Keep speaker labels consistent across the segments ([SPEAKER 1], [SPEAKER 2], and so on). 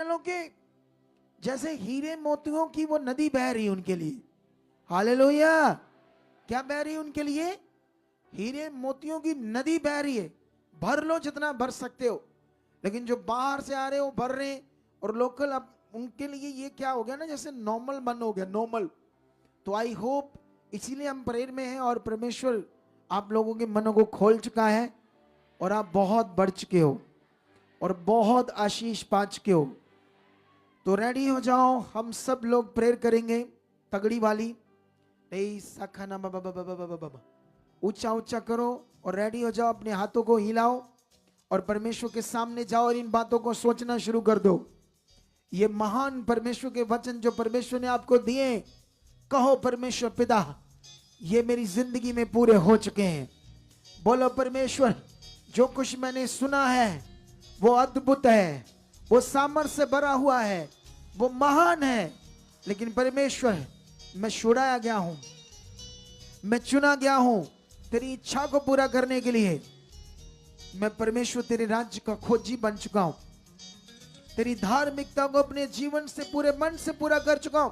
[SPEAKER 1] वालों के जैसे हीरे मोतियों की वो नदी बह रही है उनके लिए। हालेलुया। क्या बह रही है उनके लिए? हीरे मोतियों की नदी बह रही है। भर लो जितना भर सकते हो। लेकिन जो बाहर से आ रहे हो भर रहे हैं, और लोकल अब उनके लिए ये क्या हो गया ना, जैसे नॉर्मल मन हो गया, नॉर्मल। तो आई होप, इसीलिए हम प्रेयर में हैं और परमेश्वर आप लोगों के मनों को खोल चुका है और आप बहुत बढ़ चुके हो और बहुत आशीष पा चुके हो। तो रेडी हो जाओ, हम सब लोग प्रेयर करेंगे तगड़ी वाली। ऊंचा ऊंचा करो और रेडी हो जाओ, अपने हाथों को हिलाओ और परमेश्वर के सामने जाओ और इन बातों को सोचना शुरू कर दो। ये महान परमेश्वर के वचन जो परमेश्वर ने आपको दिए, कहो परमेश्वर पिता ये मेरी जिंदगी में पूरे हो चुके हैं। बोलो परमेश्वर जो कुछ मैंने सुना है वो अद्भुत है, वो सामर्थ्य से भरा हुआ है, वो महान है। लेकिन परमेश्वर मैं छुड़ाया गया हूं, मैं चुना गया हूं तेरी इच्छा को पूरा करने के लिए। मैं परमेश्वर तेरे राज्य का खोजी बन चुका हूं, तेरी धार्मिकता को अपने जीवन से पूरे मन से पूरा कर चुका हूं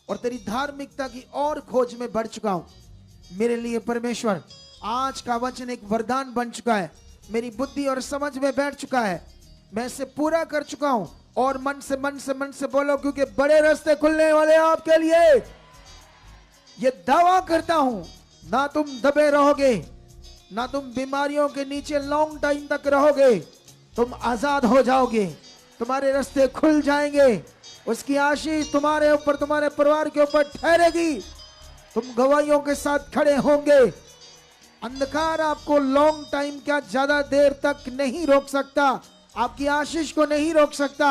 [SPEAKER 1] और तेरी धार्मिकता की और खोज में बढ़ चुका हूं। मेरे लिए परमेश्वर आज का वचन एक वरदान बन चुका है, मेरी बुद्धि और समझ में बैठ चुका है, मैं इसे पूरा कर चुका हूं। और मन से बोलो, क्योंकि बड़े रास्ते खुलने वाले आपके लिए। ये दावा करता हूं, ना तुम दबे रहोगे, ना तुम बीमारियों के नीचे लॉन्ग टाइम तक रहोगे, तुम आजाद हो जाओगे, तुम्हारे रास्ते खुल जाएंगे, उसकी आशीष तुम्हारे ऊपर, तुम्हारे परिवार के ऊपर ठहरेगी, तुम गवाहियों के साथ खड़े होंगे। अंधकार आपको लॉन्ग टाइम क्या ज्यादा देर तक नहीं रोक सकता, आपकी आशीष को नहीं रोक सकता,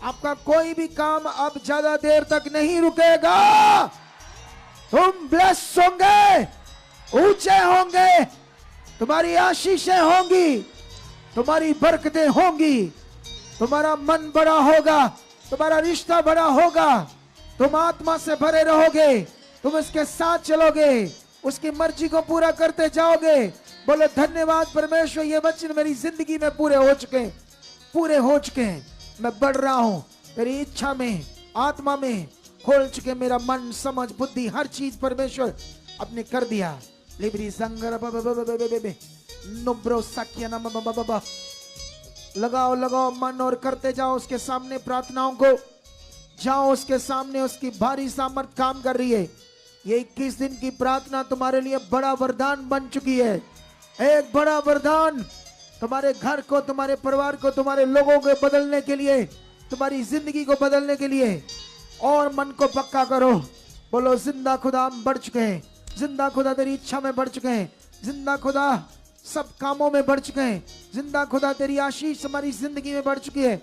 [SPEAKER 1] आपका कोई भी काम अब ज्यादा देर तक नहीं रुकेगा। तुम ब्लेस होंगे, ऊंचे होंगे, तुम्हारी आशीषें होंगी, तुम्हारी बरकतें होंगी, तुम्हारा मन बड़ा होगा, तुम्हारा रिश्ता बड़ा होगा, तुम आत्मा से भरे रहोगे, तुम उसके साथ चलोगे, उसकी मर्जी को पूरा करते जाओगे। बोलो धन्यवाद परमेश्वर, ये वचन मेरी जिंदगी में पूरे हो चुके हैं, पूरे हो चुके हैं। मैं बढ़ रहा हूं तेरी इच्छा में, आत्मा में खोल चुके, मेरा मन समझ बुद्धि हर चीज परमेश्वर अपने कर दिया। लिबरी संगर नुब्रो साकिया नम बाबा। लगाओ लगाओ मन और करते जाओ उसके सामने प्रार्थनाओं को, जाओ उसके सामने, उसकी भारी सामर्थ काम कर रही है। ये 21 दिन की प्रार्थना तुम्हारे लिए बड़ा वरदान बन चुकी है, एक बड़ा वरदान तुम्हारे घर को, तुम्हारे परिवार को, तुम्हारे लोगों को बदलने के लिए, तुम्हारी जिंदगी को बदलने के लिए। और मन को पक्का करो, बोलो जिंदा खुदा हम बढ़ चुके हैं, जिंदा खुदा तेरी इच्छा में बढ़ चुके हैं, जिंदा खुदा सब कामों में बढ़ चुके हैं, जिंदा खुदा तेरी आशीष हमारी जिंदगी में बढ़ चुकी है।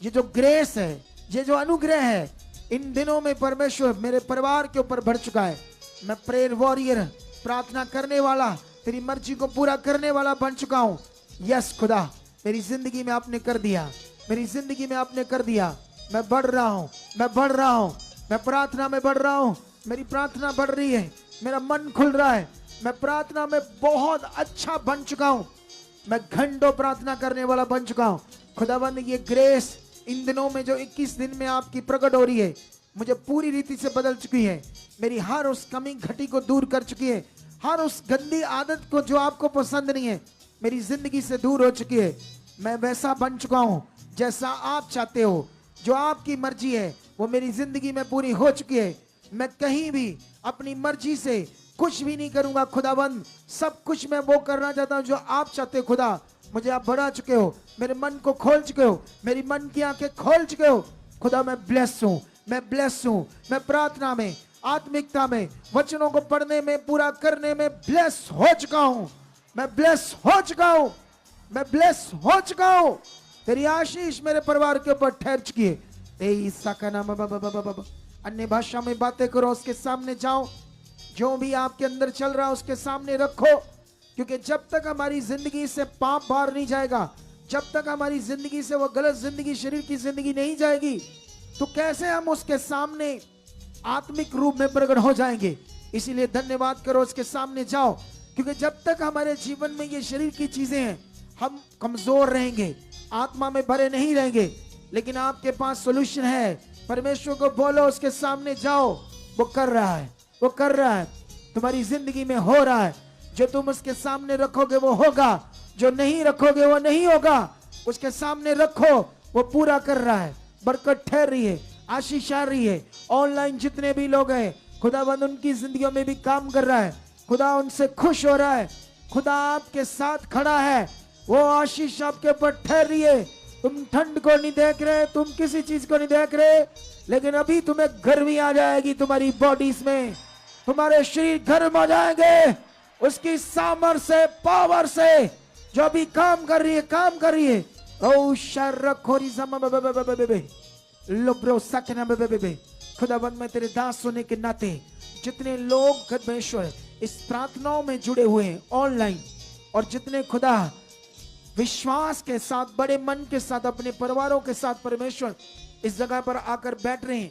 [SPEAKER 1] ये जो ग्रेस है, ये जो अनुग्रह है, इन दिनों में परमेश्वर मेरे परिवार के ऊपर बढ़ चुका है। मैं प्रेयर वॉरियर, प्रार्थना करने वाला, तेरी मर्जी को पूरा करने वाला बन चुका हूं। यस खुदा, मेरी जिंदगी में आपने कर दिया, मेरी जिंदगी में आपने कर दिया। मैं बढ़ रहा हूं, मैं बढ़ रहा हूं, मैं प्रार्थना में बढ़ रहा हूं, मेरी प्रार्थना बढ़ रही है, मेरा मन खुल रहा है, मैं प्रार्थना में बहुत अच्छा बन चुका हूं, मैं घंटों प्रार्थना करने वाला बन चुका हूं। खुदावंद ये ग्रेस इन दिनों में जो 21 दिन में आपकी प्रकट हो रही है, मुझे पूरी रीति से बदल चुकी है। मेरी हर उस कमी घटी को दूर कर चुकी है, हर उस गंदी आदत को जो आपको पसंद नहीं है मेरी जिंदगी से दूर हो चुकी है। मैं वैसा बन चुका हूं जैसा आप चाहते हो, जो आपकी मर्जी है वो मेरी जिंदगी में पूरी हो चुकी है। मैं कहीं भी अपनी मर्जी से कुछ भी नहीं करूंगा खुदाबंद, सब कुछ मैं वो करना चाहता हूं जो आप चाहते हो। खुदा मुझे आप बढ़ा चुके हो, मेरे मन को खोल चुके हो, मेरी मन की आंखें खोल चुके हो। खुदा मैं ब्लेस हूं, मैं ब्लेस हूं, मैं प्रार्थना में, आत्मिकता में, वचनों को पढ़ने में, पूरा करने में ब्लेस हो चुका हूं, मैं ब्लेस हो चुका हूं, मैं ब्लेस हो चुका हूं। तेरी आशीष मेरे परिवार के ऊपर ठहर चुकी है। अन्य भाषा में बातें करो, उसके सामने जाओ, जो भी आपके अंदर चल रहा है उसके सामने रखो, क्योंकि जब तक हमारी जिंदगी से पाप बाहर नहीं जाएगा, जब तक हमारी जिंदगी से वो गलत जिंदगी, शरीर की जिंदगी नहीं जाएगी, तो कैसे हम उसके सामने आत्मिक रूप में प्रकट हो जाएंगे। इसीलिए धन्यवाद करो, उसके सामने जाओ, क्योंकि जब तक हमारे जीवन में ये शरीर की चीजें हैं हम कमजोर रहेंगे, आत्मा में भरे नहीं रहेंगे। लेकिन आपके पास सॉल्यूशन है। परमेश्वर को बोलो, उसके सामने जाओ, वो कर रहा है, वो कर रहा है, तुम्हारी जिंदगी में हो रहा है। जो तुम उसके सामने रखोगे वो होगा, जो नहीं रखोगे वो नहीं होगा। उसके सामने रखो, वो पूरा कर रहा है। बरकत ठहर रही है, आशीष आ रही है। ऑनलाइन जितने भी लोग हैं, खुदावंद उनकी जिंदगियों में भी काम कर रहा है। खुदा उनसे खुश हो रहा है। खुदा आपके साथ खड़ा है। वो आशीष आपके ऊपर ठहर रही है। तुम ठंड को नहीं देख रहे, तुम किसी चीज को नहीं देख रहे, लेकिन अभी तुम्हें गर्मी आ जाएगी तुम्हारी बॉडीज में, तुम्हारे शरीर गर्म हो जाएंगे उसकी सामर्थ से, पावर से, जो भी काम कर रही है, काम कर रही है। ओ शर्रखोरी लुब्रो सकना बेबे। खुदावंद मैं तेरे दास होने के नाते जितने लोग परमेश्वर इस प्रार्थनाओं में जुड़े हुए हैं ऑनलाइन, और जितने खुदा विश्वास के साथ, बड़े मन के साथ, अपने परिवारों के साथ परमेश्वर इस जगह पर आकर बैठ रहे हैं,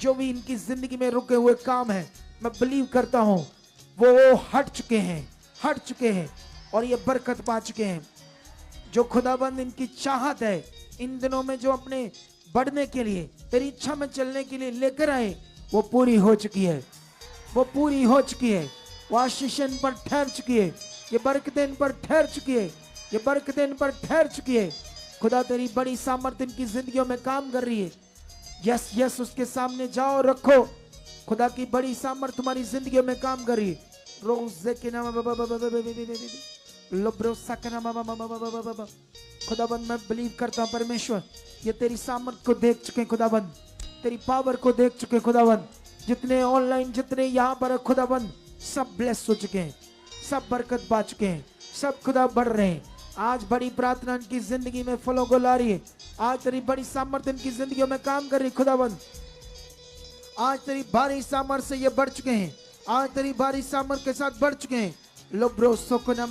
[SPEAKER 1] जो भी इनकी जिंदगी में रुके हुए काम है, मैं बिलीव करता हूं वो हट चुके हैं, हट चुके हैं और ये बरकत पा चुके हैं। जो खुदाबंद इनकी चाहत है इन दिनों में, जो अपने बढ़ने के लिए, तेरी इच्छा में चलने के लिए लेकर आए, वो पूरी हो चुकी है, वो पूरी हो चुकी है। वो आशीष इन पर ठहर चुकी है, ये बरकतें इन पर ठहर चुकी है, ये बरकतें इन पर ठहर चुकी है। खुदा तेरी बड़ी सामर्थ इनकी जिंदगियों में काम कर रही है। यस यस, उसके सामने जाओ, रखो। खुदा की बड़ी सामर्थ तुम्हारी जिंदगियों में काम कर रही है। रोज़े के नाम खुदाबंद मैं बिलीव करता हूं परमेश्वर, ये तेरी सामर्थ को देख चुके खुदाबंद, तेरी पावर को देख चुके खुदाबंद। जितने ऑनलाइन, जितने यहाँ पर खुदाबंद, सब ब्लेस हो चुके हैं, सब बरकत पा चुके हैं, सब खुदा बढ़ रहे हैं। आज बड़ी प्रार्थना इनकी जिंदगी में फलों को ला रही है। आज तेरी बड़ी सामर्थ इनकी जिंदगियों में काम कर रही है खुदाबंद। आज तेरी भारी सामर्थ से ये बढ़ चुके हैं, आज तेरी भारी सामर्थ के साथ बढ़ चुके हैं। लोब्रो सोकना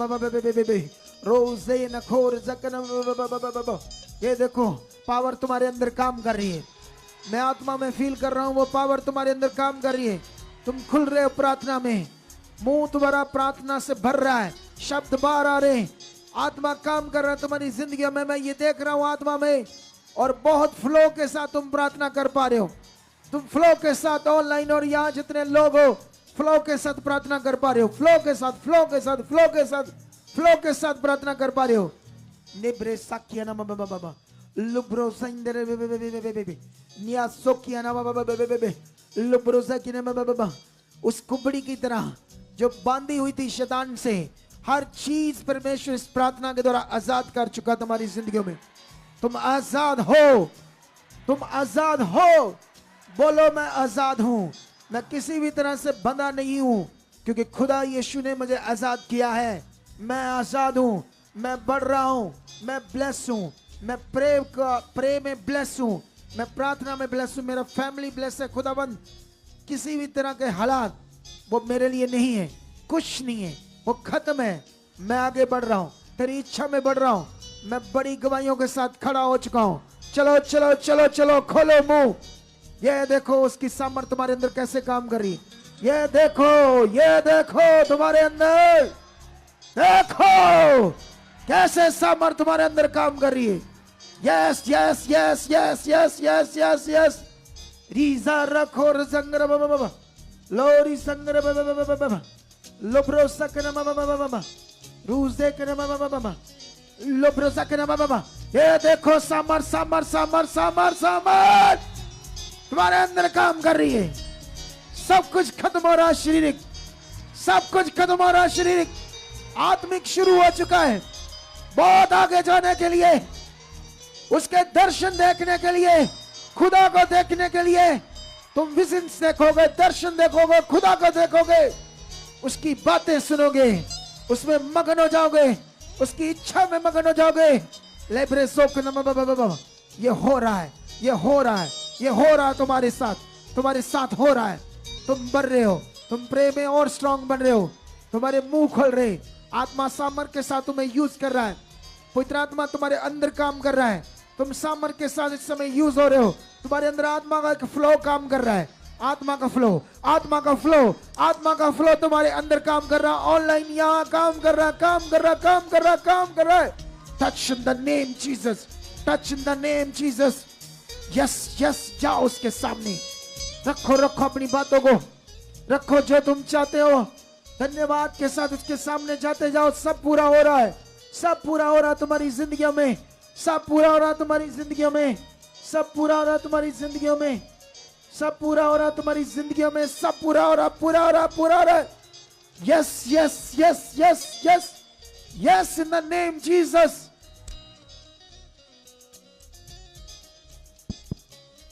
[SPEAKER 1] रोज़े नखोर जकना, ये देखो पावर तुम्हारे अंदर काम कर रही है। मैं आत्मा में फील कर रहा हूँ वो पावर तुम्हारे अंदर काम कर रही है। तुम खुल रहे हो प्रार्थना में, मुंह तुम्हारा प्रार्थना से भर रहा है, शब्द बाहर आ रहे हैं, आत्मा काम कर रहा है तुम्हारी जिंदगी में। मैं ये देख रहा हूँ आत्मा में, और बहुत फ्लो के साथ तुम प्रार्थना कर पा रहे हो। तुम फ्लो के साथ ऑनलाइन और यहाँ जितने लोग हो, फ्लो के साथ प्रार्थना कर पा रहे हो, फ्लो के साथ, फ्लो के साथ, फ्लो के साथ, फ्लो के साथ प्रार्थना कर पा रहे हो। निब्रे साकिया ना बाबा लुब्रो संदरे बेबे निया सोकिया ना बाबा बेबे लुब्रो साकिया ना बाबा। उस कुबड़ी की तरह जो बांधी हुई थी शैतान से, हर चीज परमेश्वर इस प्रार्थना के द्वारा आजाद कर चुका तुम्हारी जिंदगियों में। तुम आजाद हो, तुम आजाद हो। बोलो मैं आजाद हूं, मैं किसी भी तरह से बंधा नहीं हूं, क्योंकि खुदा यीशु ने मुझे आजाद किया है। मैं आजाद हूं, मैं बढ़ रहा हूं, मैं ब्लेस हूं, मैं प्रे में ब्लेस हूं, मैं प्रार्थना में ब्लेस हूं, मेरा फैमिली ब्लेस है। खुदाबंद किसी भी तरह के हालात वो मेरे लिए नहीं है, कुछ नहीं है, वो खत्म है। मैं आगे बढ़ रहा हूं, तेरी इच्छा में बढ़ रहा हूं, मैं बड़ी गवाहियों के साथ खड़ा हो चुका हूं। चलो चलो चलो चलो, खोलो मुंह। ये देखो उसकी सामर्थ तुम्हारे अंदर कैसे काम कर रही है। ये देखो, ये देखो तुम्हारे अंदर, देखो कैसे सामर्थ तुम्हारे अंदर काम कर रही है। Yes yes yes yes yes yes yes yes. रीजा रखो संगर बाबा लोरी संगर बाबा लोब्रो सकना बाबा रूजे करना बाबा लोब्रो सकना बाबा। ये देखो सामर्थ सामर्थ सामर्थ सामर्थ सामर्थ तुम्हारे अंदर काम कर रही है। सब कुछ खत्म हो रहा है शारीरिक, सब कुछ खत्म हो रहा है शारीरिक, आत्मिक शुरू हो चुका है। बहुत आगे जाने के लिए, उसके दर्शन देखने के लिए, खुदा को देखने के लिए तुम विजन्स देखोगे, दर्शन देखोगे, खुदा को देखोगे, उसकी बातें सुनोगे, उसमें मगन हो जाओगे, उसकी इच्छा में मगन हो जाओगे। लेब्रे सोक, ये हो रहा है, ये हो रहा है, ये हो रहा है तुम्हारे साथ, तुम्हारे साथ हो रहा है। तुम बढ़ रहे हो, तुम प्रेम में और स्ट्रांग बन रहे हो, तुम्हारे मुंह खोल रहे, आत्मा सामर्थ के साथ तुम्हें यूज कर रहा है। पवित्र आत्मा तुम्हारे अंदर काम कर रहा है, तुम सामर्थ के साथ इस समय यूज हो रहे हो। तुम्हारे अंदर आत्मा का एक फ्लो काम कर रहा है, आत्मा का फ्लो, आत्मा का फ्लो, आत्मा का फ्लो तुम्हारे अंदर काम कर रहा है। ऑनलाइन यहाँ काम कर रहा है, काम कर रहा है, काम कर रहा है, काम कर रहा है। Touch in the name Jesus, touch in the name Jesus. Yes yes, जाओ उसके सामने, रखो रखो अपनी बातों को, रखो जो तुम चाहते हो, धन्यवाद के साथ उसके सामने जाते जाओ। सब पूरा हो रहा है, सब पूरा हो रहा है तुम्हारी जिंदगियों में, सब पूरा हो रहा है तुम्हारी जिंदगियों में, सब पूरा हो रहा है तुम्हारी जिंदगियों में, सब पूरा हो रहा है तुम्हारी जिंदगियों में, सब पूरा हो रहा, पूरा हो रहा, पूरा हो रहा है। Yes yes yes yes yes yes, in the name Jesus.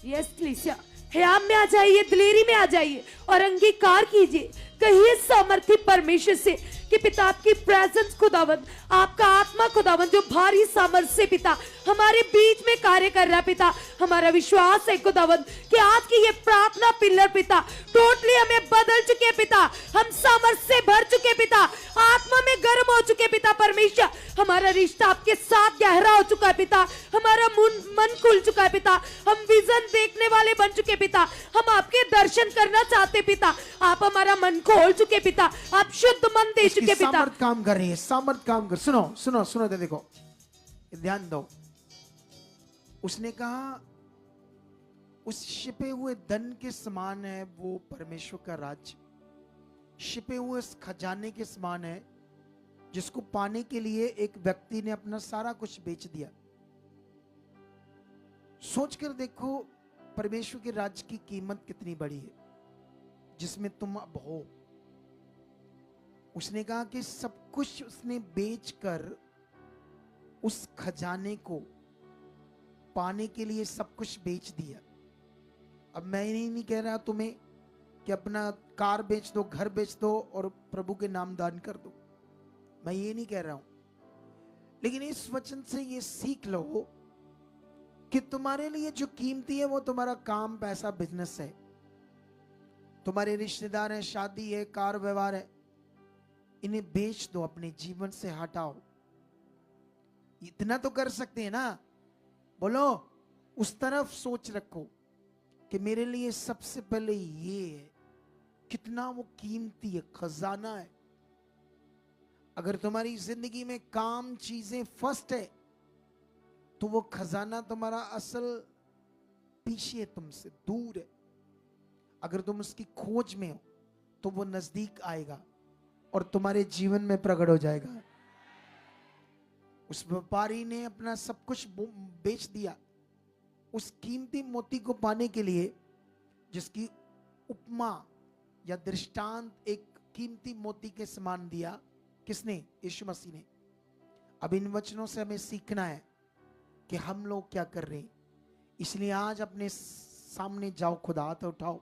[SPEAKER 2] Yes कलीसिया, ह्याम में आ जाइए, दिलेरी में आ जाइए और अंगीकार कीजिए, कहिए सामर्थी परमेश्वर से कि पिता आपकी प्रेजेंस खुदावंद, आपका आत्मा खुदावंद जो भारी सामर्थ्य से पिता हमारे बीच में कार्य कर रहा है पिता, हमारा विश्वास है खुदावंद कि आज की ये प्रार्थना पिलर पिता टोटली हमें बदल चुके हैं पिता, हम सामर्थ्य से भर चुके हैं पिता, आत्मा में गर्म हो चुके हैं पिता परमेश्वर, हमारा रिश्ता आपके साथ गहरा हो चुका है पिता, हमारा मन खुल चुका है पिता, हम विजन देखने वाले बन चुके पिता, हम आपके दर्शन करना चाहते पिता, आप हमारा मन खोल चुके पिता, आप शुद्ध मन दे चुके पिता।
[SPEAKER 1] सामर्थ काम कर रही है, सामर्थ काम कर। सुनो सुनो सुनो, देखो ध्यान दो। उसने कहा उस छिपे हुए धन के समान है वो परमेश्वर का राज्य, छिपे हुए उस खजाने के समान है जिसको पाने के लिए एक व्यक्ति ने अपना सारा कुछ बेच दिया। सोचकर देखो परमेश्वर के राज्य की कीमत कितनी बड़ी है जिसमें तुम अब हो। उसने कहा कि सब कुछ उसने बेचकर उस खजाने को पाने के लिए सब कुछ बेच दिया। अब मैं ये नहीं कह रहा तुम्हें कि अपना कार बेच दो, घर बेच दो और प्रभु के नाम दान कर दो, मैं ये नहीं कह रहा हूं, लेकिन इस वचन से ये सीख लो कि तुम्हारे लिए जो कीमती है वो तुम्हारा काम, पैसा, बिजनेस है, तुम्हारे रिश्तेदार है, शादी है, कार व्यवहार है, इन्हें बेच दो, अपने जीवन से हटाओ। इतना तो कर सकते हैं ना, बोलो उस तरफ सोच रखो कि मेरे लिए सबसे पहले ये है, कितना वो कीमती है, खजाना है। अगर तुम्हारी जिंदगी में काम, चीजें फर्स्ट है तो वो खजाना तुम्हारा असल पीछे है, तुमसे दूर है। अगर तुम उसकी खोज में हो तो वो नजदीक आएगा और तुम्हारे जीवन में प्रकट हो जाएगा। उस व्यापारी ने अपना सब कुछ बेच दिया उस कीमती मोती को पाने के लिए, जिसकी उपमा या दृष्टांत एक कीमती मोती के समान दिया। किसने? यीशु मसीह ने। अब इन वचनों से हमें सीखना है कि हम लोग क्या कर रहे हैं। इसलिए आज अपने सामने जाओ, खुदा हाथ उठाओ,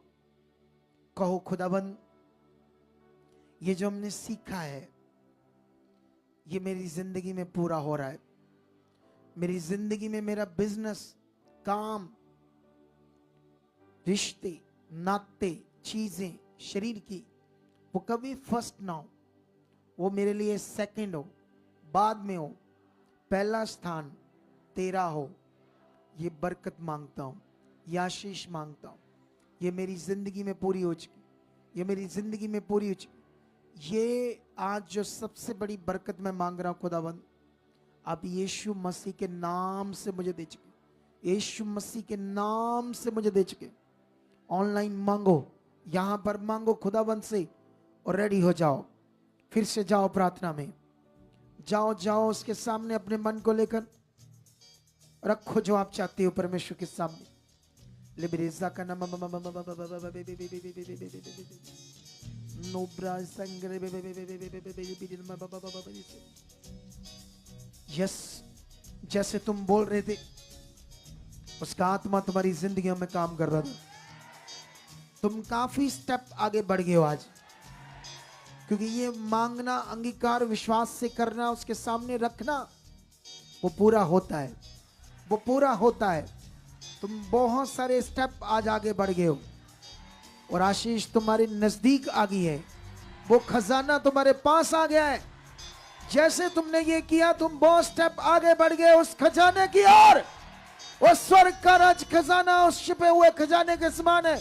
[SPEAKER 1] कहो खुदाबंद ये जो हमने सीखा है ये मेरी जिंदगी में पूरा हो रहा है। मेरी जिंदगी में मेरा बिजनेस, काम, रिश्ते, नाते, चीजें शरीर की वो कभी फर्स्ट ना हो, वो मेरे लिए सेकंड हो, बाद में हो, पहला स्थान तेरा हो। ये बरकत मांगता हूं, ये आशीष मांगता हूं, ये मेरी जिंदगी में पूरी हो चुकी, ये मेरी जिंदगी में पूरी हो चुकी। ये आज जो सबसे बड़ी बरकत मैं मांग रहा हूं खुदावंद, आप यीशु मसीह के नाम से मुझे दे चुके, यीशु मसीह के नाम से मुझे दे चुके। ऑनलाइन मांगो, यहां पर मांगो खुदावंद से और रेडी हो जाओ। फिर से जाओ प्रार्थना में, जाओ जाओ उसके सामने अपने मन को लेकर रखो जो आप चाहते हो परमेश्वर के सामने। लिबरेजा का नाम यस, जैसे तुम बोल रहे थे उसका आत्मा तुम्हारी जिंदगियों में काम कर रहा था। तुम काफी स्टेप आगे बढ़ गए हो आज, क्योंकि ये मांगना, अंगीकार विश्वास से करना, उसके सामने रखना, वो पूरा होता है, वो पूरा होता है। तुम बहुत सारे स्टेप आज आगे बढ़ गए हो और आशीष तुम्हारे नजदीक आ गई है, वो खजाना तुम्हारे पास आ गया है। जैसे तुमने ये किया तुम बहुत स्टेप आगे बढ़ गए उस खजाने की ओर। वो स्वर्ग का राज खजाना उस छिपे हुए खजाने के समान है।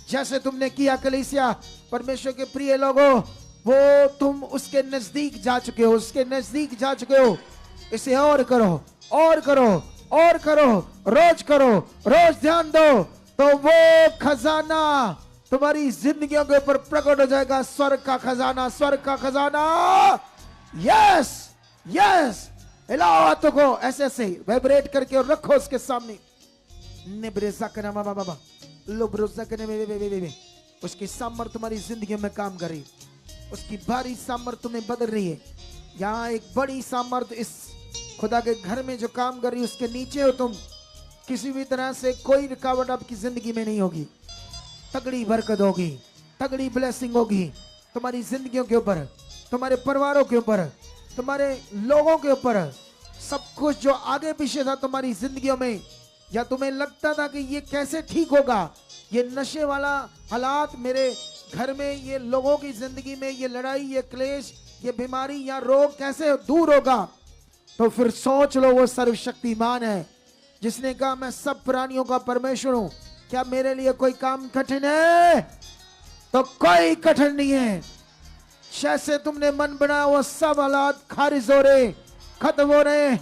[SPEAKER 1] जैसे तुमने किया कलीसिया, परमेश्वर के प्रिय लोगों, वो तुम उसके नजदीक जा चुके हो, उसके नजदीक जा चुके हो। इसे और करो, और करो, और करो, रोज करो, रोज ध्यान दो, तो वो खजाना तुम्हारी जिंदगियों के ऊपर प्रकट हो जाएगा। स्वर्ग का खजाना, स्वर्ग का खजाना। यस यस, हिलाओ हाथों को ऐसे ऐसे वाइब्रेट करके और रखो उसके सामने। उसकी सामर्थ तुम्हारी जिंदगी में काम कर रही, उसकी भारी सामर्थ तुम्हें बदल रही है। यहाँ एक बड़ी सामर्थ इस खुदा के घर में जो काम कर रही है, उसके नीचे हो तुम। किसी भी तरह से कोई रुकावट आपकी जिंदगी में नहीं होगी। तगड़ी बरकत होगी, तगड़ी ब्लेसिंग होगी तुम्हारी जिंदगियों के ऊपर, तुम्हारे परिवारों के ऊपर, तुम्हारे लोगों के ऊपर। सब कुछ जो आगे पीछे था तुम्हारी जिंदगियों में, या तुम्हें लगता था कि ये कैसे ठीक होगा, ये नशे वाला हालात मेरे घर में, ये लोगों की जिंदगी में, ये लड़ाई, ये क्लेश, ये बीमारी या रोग कैसे दूर होगा, तो फिर सोच लो वो सर्वशक्तिमान है जिसने कहा मैं सब प्राणियों का परमेश्वर हूं। क्या मेरे लिए कोई काम कठिन है? तो कोई कठिन नहीं है। जैसे तुमने मन बनाया वो सब हालात खारिज हो रहे, खत्म हो रहे,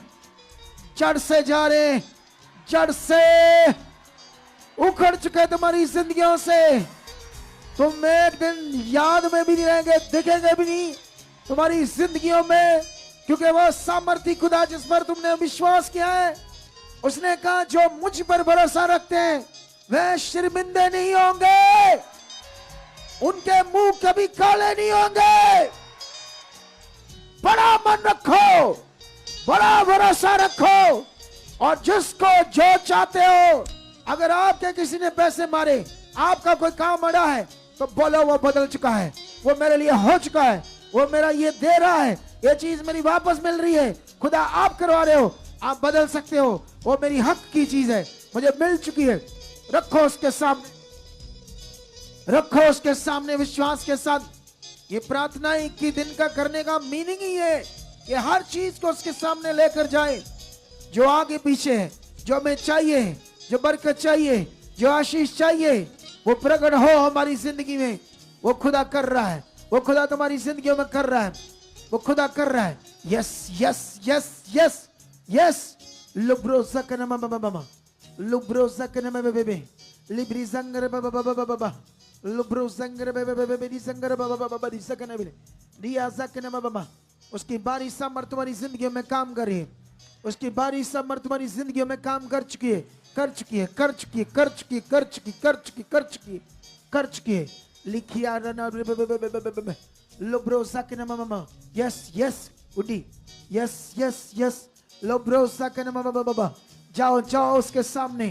[SPEAKER 1] जड़ से जा रहे, जड़ से उखड़ चुके तुम्हारी जिंदगियों से। तुम एक दिन याद में भी नहीं रहेंगे, दिखेंगे भी नहीं तुम्हारी जिंदगियों में, क्योंकि वो सामर्थी खुदा जिस पर तुमने विश्वास किया है, उसने कहा जो मुझ पर भरोसा रखते हैं वे शर्मिंदे नहीं होंगे, उनके मुंह कभी काले नहीं होंगे। बड़ा मन रखो, बड़ा भरोसा रखो, और जिसको जो चाहते हो, अगर आपके किसी ने पैसे मारे, आपका कोई काम अड़ा है, तो बोलो वो बदल चुका है, वो मेरे लिए हो चुका है, वो मेरा ये दे रहा है, ये चीज मेरी वापस मिल रही है। खुदा आप करवा रहे हो, आप बदल सकते हो, वो मेरी हक की चीज है, मुझे मिल चुकी है। रखो उसके सामने, रखो उसके सामने विश्वास के साथ। ये प्रार्थना की दिन का करने का मीनिंग ही है कि हर चीज को उसके सामने लेकर जाए, जो आगे पीछे है, जो हमें चाहिए, जो बरकत चाहिए, जो आशीष चाहिए, वो प्रकट हो हमारी जिंदगी में। वो खुदा कर रहा है, वो खुदा तुम्हारी जिंदगियों में कर रहा है, वो खुदा कर रहा है। Yes yes yes yes yes. लुब्रोजा कनमा बाबा, लुब्रोजा कनमा बेबे, लिब्री जंगर बाबा बाबा बाबा, लुब्रो जंगर बेबे बेबे दी जंगर बाबा बाबा बाबा दी सकने बेले, दिया सकनमा बाबा। उसकी बारी सामर्थ तुम्हारी जिंदगियों में काम कर रही है, उसकी बारी सामर्थ तुम्हारी जिंदगियों में काम कर चुकी है, कर चुकी है, कर चुकी है, कर चुकी, कर चुकी, कर चुकी, कर चुकी, कर चुकी है। लिखिया रना लुब्रोजा कनमा मामा। यस यस उडी, यस यस यस। लुब्रोजा कनमा बाबा। जाओ जाओ उसके सामने,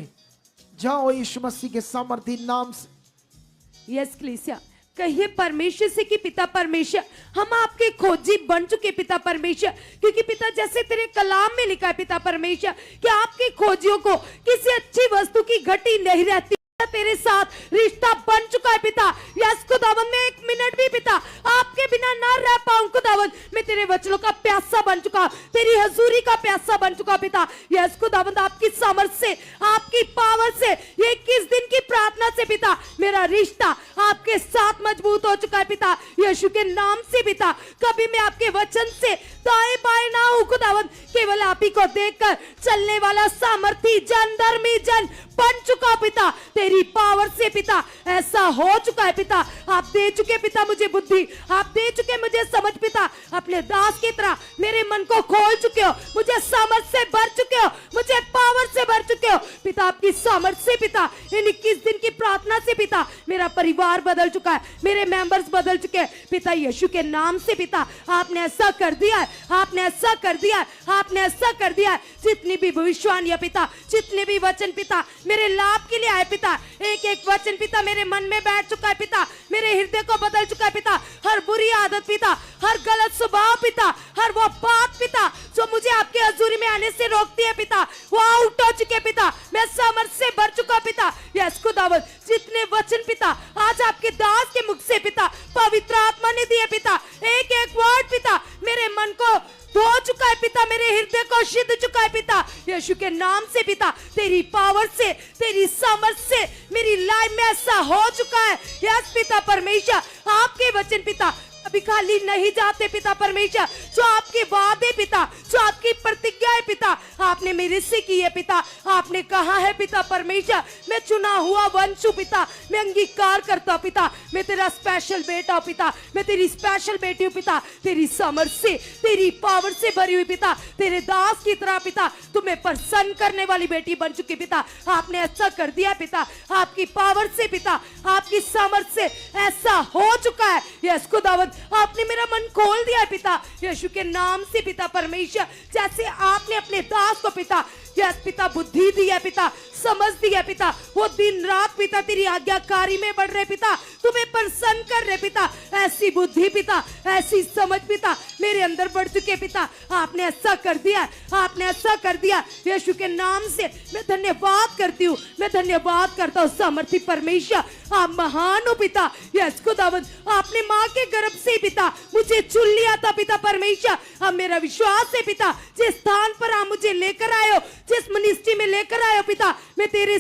[SPEAKER 1] जाओ यीशु मसीह के सामर्थी नाम से।
[SPEAKER 2] यस क्लीसिया, कहिए परमेश्वर से कि पिता परमेश्वर, हम आपके खोजी बन चुके पिता परमेश्वर, क्योंकि पिता जैसे तेरे कलाम में लिखा है पिता परमेश्वर कि आपके खोजियों को किसी अच्छी वस्तु की घटी नहीं रहती। तेरे साथ रिश्ता बन चुका है पिता। यस खुदावन, मैं एक मिनट भी पिता आपके बिना ना रह पाऊं खुदावन। मैं तेरे वचनों का प्यासा बन चुका, तेरी हजूरी का प्यासा बन चुका पिता। यस खुदावन, आपकी सामर्थ से, आपकी पावर से, ये 21 दिन की प्रार्थना से पिता मेरा रिश्ता आपके साथ मजबूत हो चुका है पिता। यीशु के नाम से पिता, कभी मैं आपके वचन से दाएं बाएं ना हूं खुदावन, केवल आप ही को देखकर चलने वाला सामर्थी जन, धर्मी जन बन चुका पिता। तेरी पावर से पिता ऐसा हो चुका है पिता। आप दे चुके पिता मुझे बुद्धि, आप दे चुके मुझे समझ पिता। अपने दास की तरह मेरे मन को खोल चुके हो, मुझे समझ से भर चुके हो, मुझे पावर से भर चुके हो पिता। आपकी समझ से पिता इन 21 दिन की प्रार्थना से पिता मेरा परिवार बदल चुका है, मेरे मेंबर्स बदल चुके हैं पिता। यीशु के नाम से पिता आपने ऐसा कर दिया है, आपने ऐसा कर दिया है, आपने ऐसा कर दिया है। जितनी भी भविष्यवाणियां पिता, जितने भी वचन पिता मेरे लाभ के लिए आए पिता, एक एक वचन पिता मेरे मन में बैठ चुका है पिता, मेरे हृदय को बदल चुका है पिता। हर बुरी आदत पिता, हर गलत स्वभाव पिता, हर वो बात पिता जो मुझे आपके हजूरी में आने से रोकती है पिता, वो आउट हो चुके पिता। मैं सामर्थ से भर चुका पिता। यस खुदावन, जितने वचन पिता आज आपके दास के मुख से पिता पवित्र आत्मा ने दिए पिता, एक एक वर्ड पिता मेरे मन को धो चुका है पिता, मेरे हृदय को शुद्ध चुका है पिता। यीशु के नाम से पिता तेरी पावर से, तेरी सामर्थ से मेरी लाइफ में ऐसा हो चुका है। यस पिता परमेश्वर, आपके वचन पिता अभी खाली नहीं जाते पिता परमेश्वर। जो आपके वादे पिता, जो आपकी प्रतिज्ञाएं पिता आपने मेरे से की है पिता। आपने कहा है पिता परमेश्वर, मैं चुना हुआ वंश हूं पिता, मैं अंगीकार करता हूं पिता, मैं तेरा स्पेशल बेटा हूं पिता, मैं तेरी स्पेशल बेटी हूं पिता। तेरी समर्थ से, तेरी पावर से भरी हुई पिता, तेरे दास की तरह पिता तुम्हें प्रसन्न करने वाली बेटी बन चुकी पिता। आपने ऐसा कर दिया पिता, आपकी पावर से पिता, आपकी समर्थ से ऐसा हो चुका है। यस खुदावंद, आपने मेरा मन खोल दिया है पिता, यीशु के नाम से पिता परमेश्वर। जैसे आपने अपने दास को पिता, यस पिता, बुद्धि दी है पिता, समझ दी है पिता, वो दिन रात पिता तेरी आज्ञाकारी में बढ़ रहे पिता, तुम्हें प्रसन्न कर रहे पिता। ऐसी बुद्धि पिता, ऐसी समझ पिता मेरे अंदर बढ़ चुके पिता। आपने ऐसा कर दिया, आपने ऐसा कर दिया। यीशु के नाम से मैं धन्यवाद करती हूँ, मैं धन्यवाद करता हूँ सामर्थी परमेश्वर। आप महान हो पिता। यस खुदावंद, आपने माँ के गर्भ से पिता मुझे चुन लिया था पिता परमेश्वर। अब मेरा विश्वास है पिता, जिस स्थान पर आप मुझे लेकर आए हो, जिस मिनिस्ट्री में लेकर आए हो पिता, मैं तेरे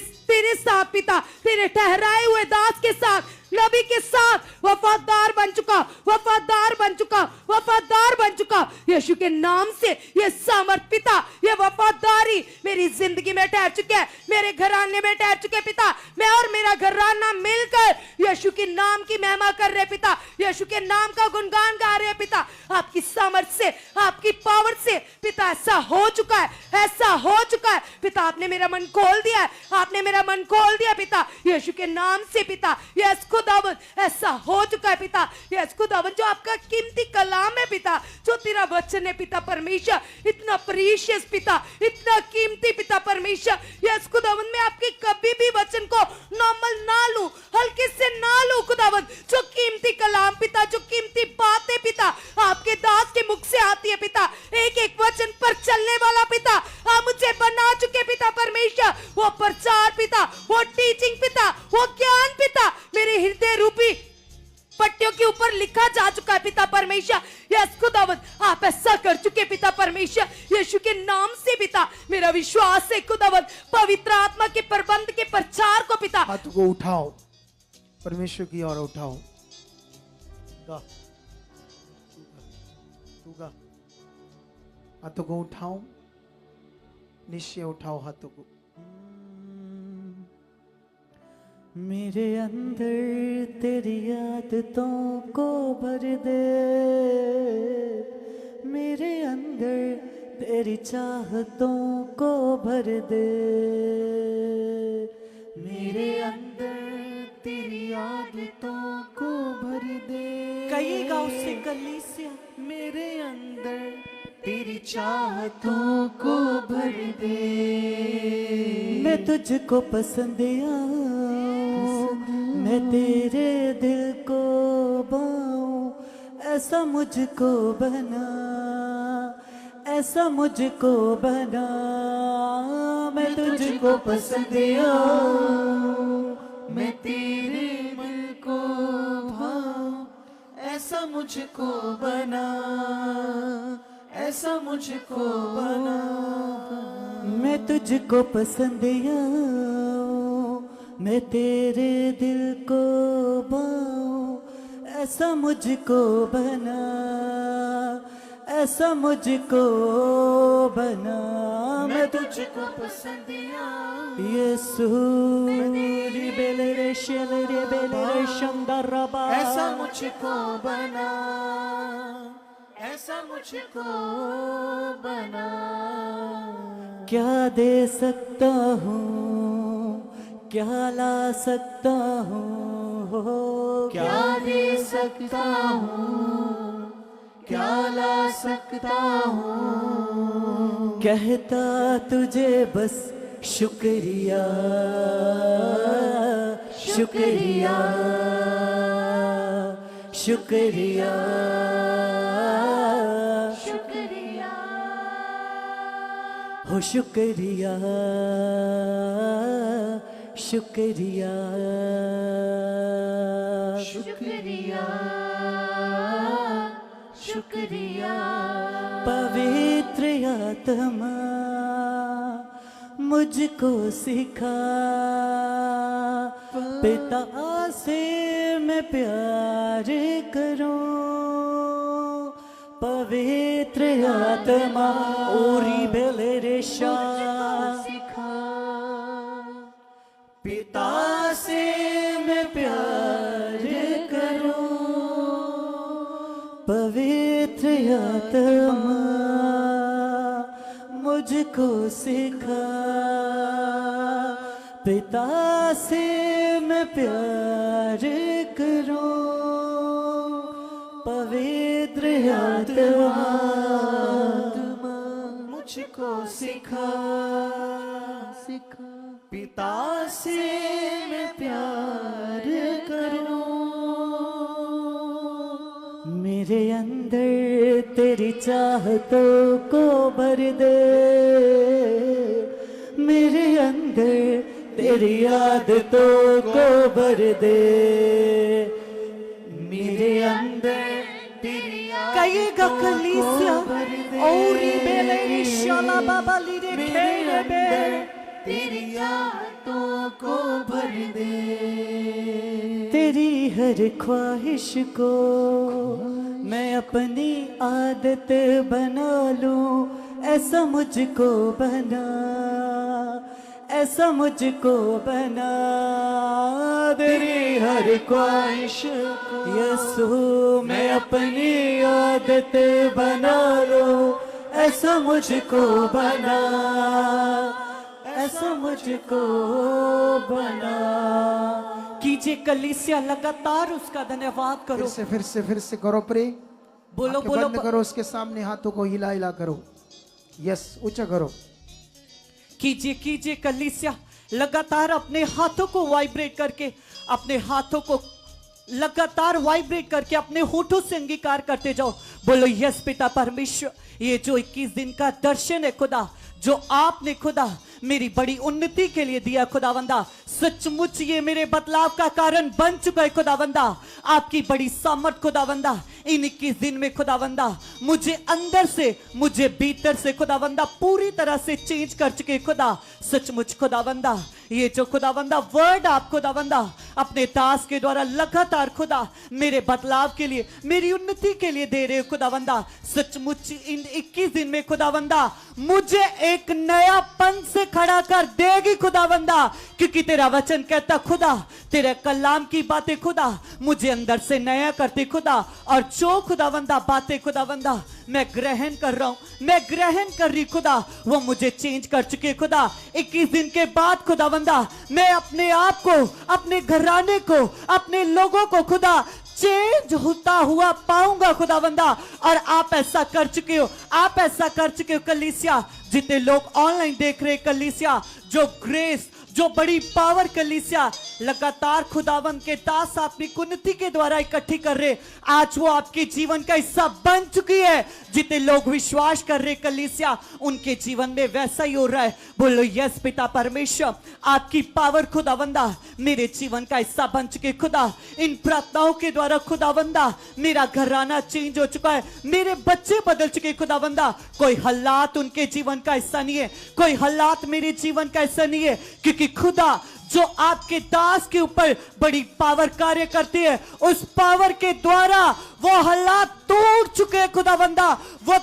[SPEAKER 2] साथ पिता, तेरे ठहराए हुए दास के साथ, नबी के साथ वफादार बन चुका, वफादार बन चुका, वफादार बन चुका। यीशु के नाम से ये सामर्थ पिता, ये वफादारी मेरी जिंदगी में ठहर चुके हैं, मेरे घराने में ठहर चुके पिता। मैं और मेरा घराना मिलकर यीशु के नाम की महिमा कर रहे पिता, यीशु के नाम का गुणगान गा रहे पिता। आपकी सामर्थ से, आपकी पावर से पिता ऐसा हो चुका है, ऐसा हो चुका है पिता। आपने मेरा मन खोल दिया है, आपने मेरा मन खोल दिया पिता, यीशु के नाम से पिता। यस खुदावंद, ऐसा हो चुका है पिता। यस खुदावंद, जो आपका कीमती कलाम है पिता, जो तेरा वचन है पिता परमेश्वर, इतना प्रीशियस पिता, इतना कीमती पिता परमेश्वर। यस खुदावंद, मैं आपके कभी भी वचन को नॉर्मल ना लूं, हल्के से ना लूं खुदावंद। जो कीमती कलाम पिता, जो कीमती बातें पिता आपके दास के मुख से आती है पिता, एक एक वचन पर चलने वाला पिता आप मुझे बना चुके पिता परमेश्वर। वो प्रचार पिता, वो टीचिंग पिता, वो ज्ञान पिता मेरे हृदय रूपी पट्टियों के ऊपर लिखा जा चुका है पिता परमेश्वर। यस खुदावंद, आप ऐसा कर चुके पिता परमेश्वर। यीशु के नाम से पिता मेरा विश्वास है खुदावंद, पवित्र आत्मा के प्रबंध के प्रचार को पिता।
[SPEAKER 1] हाथ को उठाओ, परमेश्वर की ओर उठाओ। गा, तू गा। हाथों को उठाओ, निश्चय उठाओ हाथों को।
[SPEAKER 3] मेरे अंदर तेरी आदतों को भर दे, मेरे अंदर तेरी चाहतों को भर दे, मेरे अंदर तेरी आदतों को भर दे। कहिएगा उससे कलीसिया, मेरे अंदर तेरी चाहतों को भर दे। मैं तुझको पसंद आऊं, मैं तेरे दिल को बाऊं, ऐसा मुझको बना, ऐसा मुझको बना। मैं तुझको पसंद आऊं, मैं तेरे मन को भाऊं, ऐसा मुझको बना, ऐसा मुझको बना। मैं तुझको पसंद आऊं, मैं तेरे दिल को बाऊं, ऐसा मुझको बना, ऐसा मुझको बना। मैं तुझको पसंद आऊं, यीशु री बेलरे शेलरे बेलरे शंदरबा, ऐसा मुझको बना, ऐसा मुझको बना। क्या दे सकता हूँ, क्या ला सकता हूँ, क्या दे सकता हूँ, क्या ला सकता हूँ। कहता तुझे बस शुक्रिया, शुक्रिया, शुक्रिया, शुक्रिया, हो शुक्रिया, शुक्रिया, शुक्रिया, शुक्रिया। पवित्र आत्मा मुझको सिखा, पिता से मैं प्यार करूं, आत्मा ओरी बेले रेशा पिता से मैं प्यार करूं पवित्र आत्मा मुझको सिखा पिता से मैं प्यार करूं पवित्र आत्मा मुझको सिखा पिता से मैं प्यार करूं मेरे अंदर तेरी चाहतों को भर दे मेरे अंदर तेरी आदतों को भर दे मेरे अंदर तेरी कहेगा कलीसिया और बेले शाला बाबा लीरे खेले बे तेरी आदतों को भर दे तेरी हर ख्वाहिश को मैं अपनी आदत बना लूं ऐसा मुझको बना ऐसा मुझको बना तेरी हर ख्वाहिश यीशु मैं अपनी आदत बना लूं ऐसा मुझको बना ऐसा मुझको बना कीजिए कलीसिया लगातार उसका धन्यवाद करो
[SPEAKER 1] फिर से करो प्रे
[SPEAKER 3] बोलो
[SPEAKER 1] आंखें
[SPEAKER 3] बोलो
[SPEAKER 1] बंद करो उसके सामने हाथों को हिला हिला करो यस ऊंचा करो
[SPEAKER 3] कीजिए कीजिए कलीसिया लगातार अपने हाथों को वाइब्रेट करके अपने हाथों को लगातार वाइब्रेट करके अपने होठों से अंगीकार करते जाओ बोलो यस पिता परमेश्वर ये जो 21 दिन का दर्शन है खुदा जो आपने खुदा मेरी बड़ी उन्नति के लिए दिया खुदावंदा सचमुच ये मेरे बदलाव का कारण बन चुका है खुदावंदा आपकी बड़ी सामर्थ खुदावंदा इन 21 दिन में खुदावंदा मुझे अंदर से मुझे भीतर से खुदावंदा पूरी तरह से चेंज कर चुके खुदा सचमुच खुदावंदा ये जो खुदावंदा वर्ड आप खुदावंदा अपने दास के द्वारा लगातार खुदा मेरे बदलाव के लिए मेरी उन्नति के लिए दे रहे हो खुदावंदा सचमुच इन 21 दिन में खुदावंदा मुझे एक नया पन से खड़ा कर देगी खुदावंदा क्योंकि तेरा वचन कहता खुदा तेरे कलाम की बातें खुदा मुझे अंदर से नया करती खुदा और जो खुदावंदा बातें खुदावंदा मैं ग्रहण कर रहा हूं मैं ग्रहण कर रही खुदा वो मुझे चेंज कर चुके खुदा 21 दिन के बाद खुदावंदा मैं अपने आप को अपने घराने को अपने लोगों को खुदा चेंज होता हुआ पाऊंगा खुदावंदा और आप ऐसा कर चुके हो आप ऐसा कर चुके हो कलीसिया जितने लोग ऑनलाइन देख रहे कलीसिया जो ग्रेस जो बड़ी पावर कलीसिया लगातार खुदावन के दास आत्मिक उन्नति के द्वारा इकट्ठी कर रहे आज वो आपके जीवन का हिस्सा बन चुकी है जितने लोग विश्वास कर रहे कलीसिया उनके जीवन में वैसा ही हो रहा है बोलो यस पिता परमेश्वर आपकी पावर खुदावंदा मेरे जीवन का हिस्सा बन चुके खुदा इन प्रार्थनाओं के द्वारा खुदावंदा मेरा घराना चेंज हो चुका है मेरे बच्चे बदल चुके खुदावंदा कोई हालात उनके जीवन का हिस्सा नहीं है कोई हालात मेरे जीवन का हिस्सा नहीं है क्योंकि खुदा जो आपके दास के ऊपर बड़ी पावर कार्य करती है उस पावर के द्वारा वो हालात तोड़ चुके खुदावंदा वो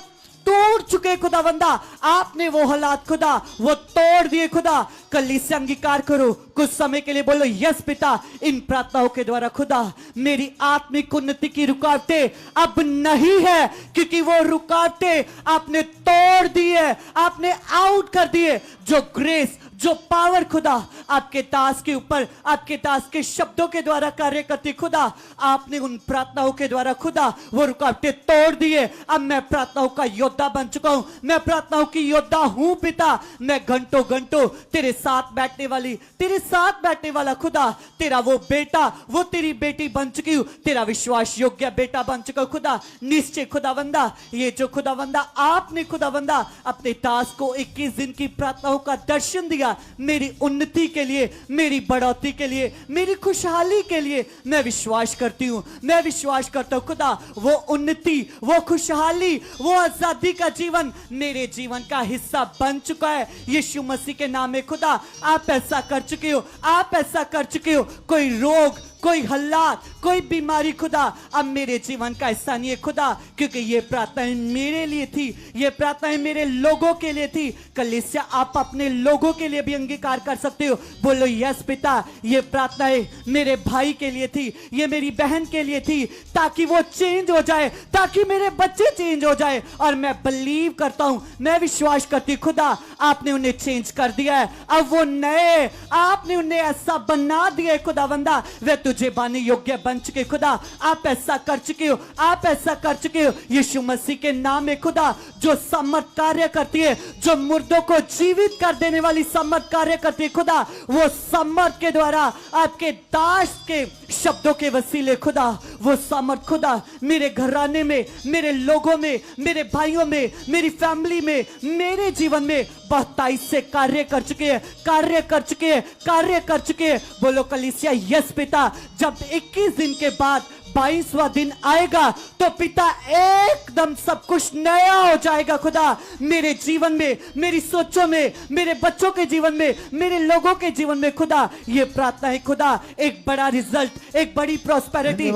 [SPEAKER 3] तोड़ चुके खुदावंदा आपने वो हालात खुदा वो तोड़ दिए खुदा कल से अंगीकार करो कुछ समय के लिए बोलो यस पिता इन प्रार्थनाओं के द्वारा खुदा मेरी आत्मिक उन्नति की रुकावटें अब नहीं है क्योंकि वो रुकावटें आपने तोड़ दी है आपने आउट कर दिए जो ग्रेस जो पावर खुदा आपके दास के ऊपर आपके दास के शब्दों के द्वारा कार्य करती खुदा आपने उन प्रार्थनाओं के द्वारा खुदा वो रुकावटें तोड़ दिए अब मैं प्रार्थनाओं का योद्धा बन चुका हूं मैं प्रार्थनाओं की योद्धा हूं पिता मैं घंटों घंटों तेरे साथ बैठने वाली तेरे साथ बैठने वाला खुदा तेरा वो बेटा वो तेरी बेटी बन चुकी हूं तेरा विश्वास योग्य बेटा बन चुका खुदा निश्चय खुदावंदा ये जो खुदावंदा आपने खुदावंदा अपने दास को 21 दिन की प्रार्थनाओं का दर्शन दिया मेरी उन्नति के लिए मेरी बढ़ोतरी के लिए मेरी खुशहाली के लिए मैं विश्वास करती हूं मैं विश्वास करता हूं खुदा वो उन्नति वो खुशहाली वो आजादी का जीवन मेरे जीवन का हिस्सा बन चुका है यीशु मसीह के नाम में खुदा आप ऐसा कर चुके हो आप ऐसा कर चुके हो कोई रोग कोई हालात, कोई बीमारी खुदा अब मेरे जीवन का हिस्सा नहीं है खुदा, क्योंकि ये प्रार्थनाएं मेरे लिए थी, ये प्रार्थनाएं मेरे लोगों के लिए थी। कलीसिया आप अपने लोगों के लिए भी अंगीकार कर सकते हो। बोलो यस पिता, ये प्रार्थनाएं मेरे भाई के लिए थी, ये मेरी बहन के लिए थी, ताकि वो चेंज हो जाए, ताकि मेरे बच्चे चेंज हो जाए। और मैं बिलीव करता हूं, मैं विश्वास करती हूं खुदा आपने उन्हें चेंज कर दिया है। अब वो नए, आपने उन्हें ऐसा बना दिया है खुदावंदा, वे तुझे पाने योग्य बन चुके खुदा। आप ऐसा कर चुके हो, आप ऐसा कर चुके हो। यीशु मसीह के नाम में खुदा जो समर्थ कार्य करती है, जो मुर्दों को जीवित कर देने वाली समर्थ कार्य करती है खुदा, वो समर्थ के द्वारा आपके दास के शब्दों के वसीले खुदा, वो समर्थ खुदा मेरे घराने में, मेरे लोगों में, मेरे भाइयों में, मेरी फैमिली में, मेरे जीवन में बहुताई से कार्य कर चुके हैं, कार्य कर चुके हैं, कार्य कर चुके हैं। बोलो कलीसिया यस पिता, जब 21 दिन के बाद 22वां दिन आएगा तो पिता एकदम सब कुछ नया हो जाएगा खुदा, मेरे जीवन में, मेरी सोचों में, मेरे बच्चों के जीवन में, मेरे लोगों के जीवन में खुदा। ये प्रार्थना है खुदा, एक बड़ा रिजल्ट, एक बड़ी प्रॉस्पेरिटी।